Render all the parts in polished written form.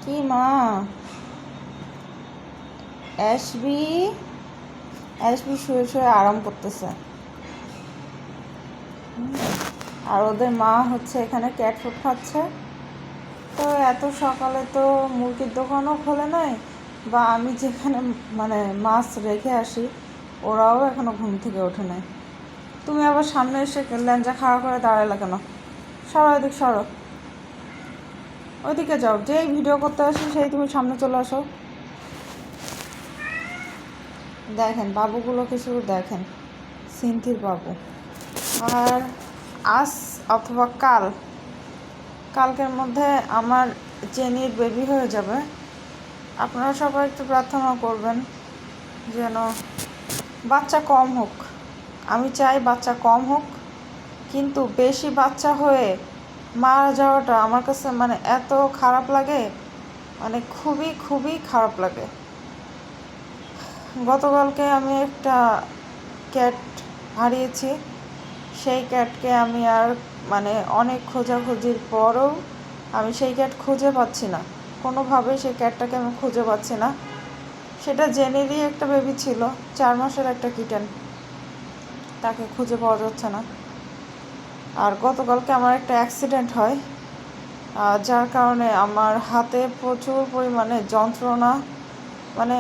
কি মা Ashby Ashby শুয়ে শুয়ে আরাম করতেছে। আর ওদের মা হচ্ছে এখানে ক্যাট ফুড খাচ্ছে। তো এত সকালে তো মুরগির দোকানও খোলে নাই, বা আমি যেখানে মানে মাছ রেখে আসি ওরাও এখনো ঘুম থেকে ওঠে নাই। তুমি আবার সামনে এসে ল্যাঞ্জা খাওয়া করে দাঁড়ালে কেন? সরো এদিক সরো, ওইদিকে যাও। যেই ভিডিও করতে আসি সেই তুমি সামনে চলে আসো। দেখেন বাবুগুলোকে শুধু দেখেন, সিনথির বাবু। আর আজ অথবা কালকের মধ্যে আমার জেনির বেবি হয়ে যাবে। আপনারা সবাই একটু প্রার্থনা করবেন যেন বাচ্চা কম হোক। আমি চাই বাচ্চা কম হোক, কিন্তু বেশি বাচ্চা হয়ে মারা যাওয়াটা আমার কাছে মানে এত খারাপ লাগে, মানে খুবই খুবই খারাপ লাগে। গতকালকে আমি একটা ক্যাট হারিয়েছি। সেই ক্যাটকে আমি আর মানে অনেক খোঁজাখুঁজির পরও আমি সেই ক্যাট খুঁজে পাচ্ছি না, কোনোভাবেই সেই ক্যাটটাকে আমি খুঁজে পাচ্ছি না। সেটা জেনেরই একটা বেবি ছিল, 4 মাসের একটা কিটেন, তাকে খুঁজে পাওয়া যাচ্ছে না। আর গতকালকে আমার একটা অ্যাক্সিডেন্ট হয়, যার কারণে আমার হাতে প্রচুর পরিমাণে যন্ত্রণা, মানে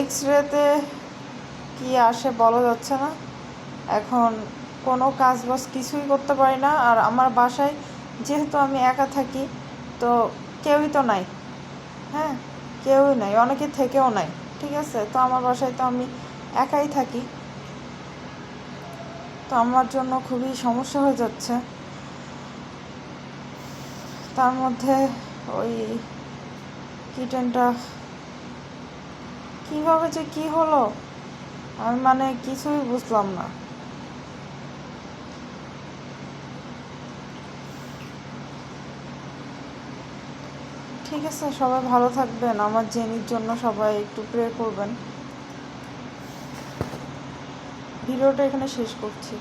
এক্সরেতে কি আসে বলা যাচ্ছে না। এখন কোনো কাজ বাজ কিছুই করতে পারি না। আর আমার বাসায় যেহেতু আমি একা থাকি, তো কেউই তো নাই, হ্যাঁ কেউই নাই, অনেকে থেকেও নাই, ঠিক আছে। তো আমার বাসায় তো আমি একাই থাকি, তো আমার জন্য খুবই সমস্যা হয়ে যাচ্ছে। তার মধ্যে ওই কিটেনটা কীভাবে যে কী হলো আমি মানে কিছুই বুঝলাম না। ঠিক আছে, সবাই ভালো থাকবেন, আমার জেনির জন্য সবাই একটু প্রে করবেন। ভিডিওটা এখানে শেষ করছি।